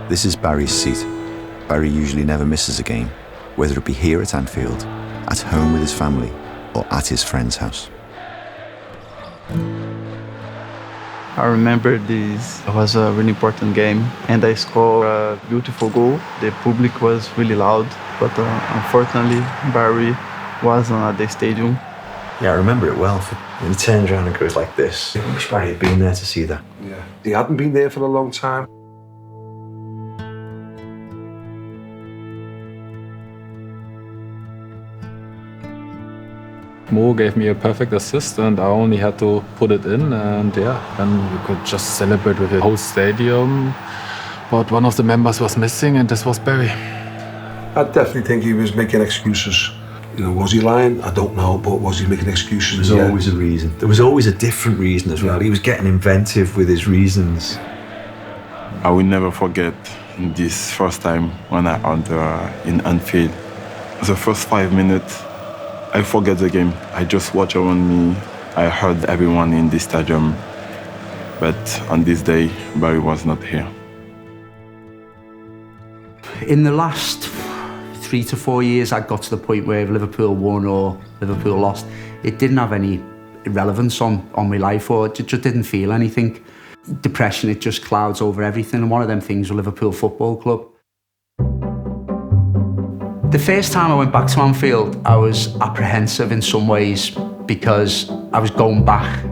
This is Barry's seat. Barry usually never misses a game, whether it be here at Anfield, at home with his family, or at his friend's house. I remember this was a really important game, and I scored a beautiful goal. The public was really loud, but unfortunately, Barry wasn't at the stadium. Yeah, I remember it well. When he turns around and goes like this. I wish Barry had been there to see that. Yeah, he hadn't been there for a long time. Mo gave me a perfect assist and I only had to put it in, and then we could just celebrate with the whole stadium. But one of the members was missing and this was Barry. I definitely think he was making excuses. You know, was he lying? I don't know, but was he making excuses? There was always a reason. There was always a different reason as well. He was getting inventive with his reasons. I will never forget this first time when I entered in Anfield. The first 5 minutes, I forget the game. I just watch around me. I heard everyone in the stadium. But on this day, Barry was not here. In the last 3 to 4 years, I got to the point where if Liverpool won or Liverpool lost, it didn't have any relevance on my life, or it just didn't feel anything. Depression, it just clouds over everything, and one of them things was Liverpool Football Club. The first time I went back to Anfield, I was apprehensive in some ways because I was going back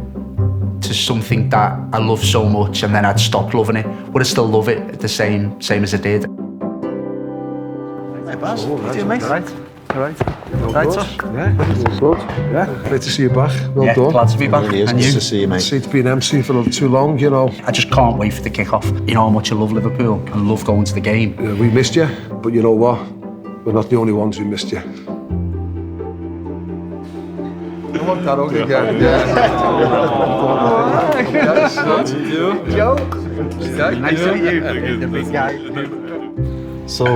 to something that I love so much, and then I'd stopped loving it. Would I still love it the same as I did? Hey, Baz. How do you, mate? All right. Right, sir? Yeah, good. Yeah, great to see you back. Well done. Glad to be back. It really is And good you? to see you, mate. The seat's been empty for too long, you know. I just can't wait for the kick-off. You know how much I love Liverpool and love going to the game. We missed you, but you know what? We're not the only ones who missed you. I want that hug again. Nice to meet you. The big guy. So,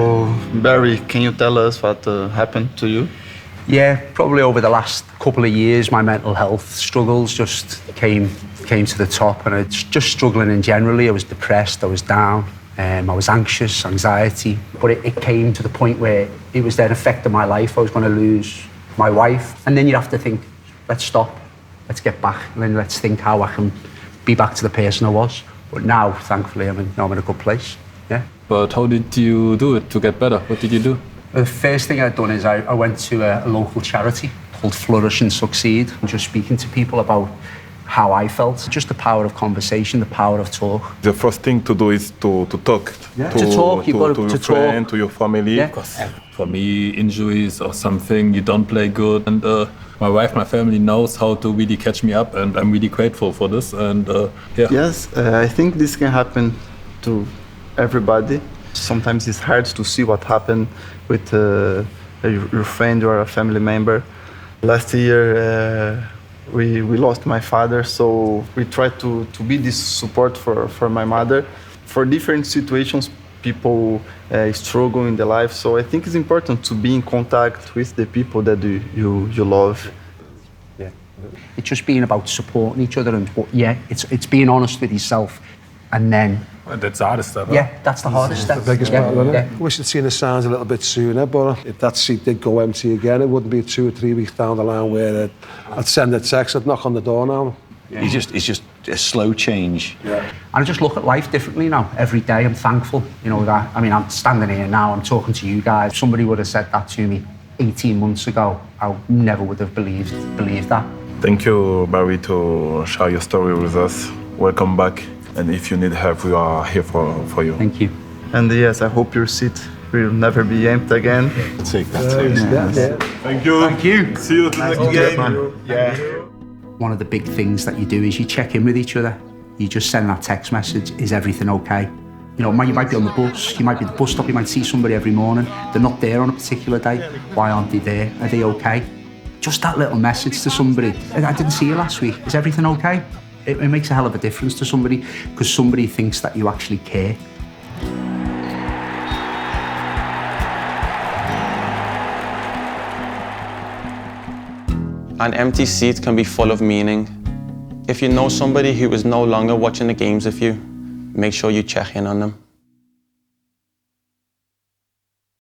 Barry, can you tell us what happened to you? Yeah, probably over the last couple of years, my mental health struggles just came to the top, and I was just struggling in generally. I was depressed, I was down, I was anxious, anxiety. But it came to the point where it was then affecting my life. I was going to lose my wife. And then you'd have to think, let's stop, let's get back, and then let's think how I can be back to the person I was. But now, thankfully, I'm in a good place, yeah. But how did you do it to get better? What did you do? The first thing I'd done is I went to a local charity called Flourish and Succeed, and just speaking to people about how I felt. Just the power of conversation, the power of talk. The first thing to do is to talk. Yeah. To talk, you've got to to your friend, talk. to your family. Yeah. Because for me, injuries or something, you don't play good. And my wife, my family knows how to really catch me up, and I'm really grateful for this. And yeah. Yes, I think this can happen to everybody. Sometimes it's hard to see what happened with your friend or a family member. Last year, we lost my father, so we tried to be this support for my mother. For different situations, people struggle in their life, so I think it's important to be in contact with the people that you love. Yeah. It's just being about supporting each other, and it's being honest with yourself, and then. That's the hardest step. Yeah, that's the hardest step. The biggest part, isn't it? Yeah. Wish I'd seen the signs a little bit sooner, but if that seat did go empty again, it wouldn't be 2 or 3 weeks down the line where I'd send a text, I'd knock on the door now. Yeah. It's just a slow change. Yeah. And I just look at life differently now. Every day I'm thankful, you know, that, I mean, I'm standing here now, I'm talking to you guys. If somebody would have said that to me 18 months ago, I never would have believed that. Thank you, Barry, to share your story with us. Welcome back. And if you need help, we are here for you. Thank you. And yes, I hope your seat will never be empty again. Take that too. Thank you. Thank you. See you next game. Yeah. One of the big things that you do is you check in with each other. You just send that text message, is everything okay? You know, you might be on the bus, you might be at the bus stop, you might see somebody every morning. They're not there on a particular day. Why aren't they there? Are they okay? Just that little message to somebody. I didn't see you last week. Is everything okay? It makes a hell of a difference to somebody, because somebody thinks that you actually care. An empty seat can be full of meaning. If you know somebody who is no longer watching the games with you, make sure you check in on them.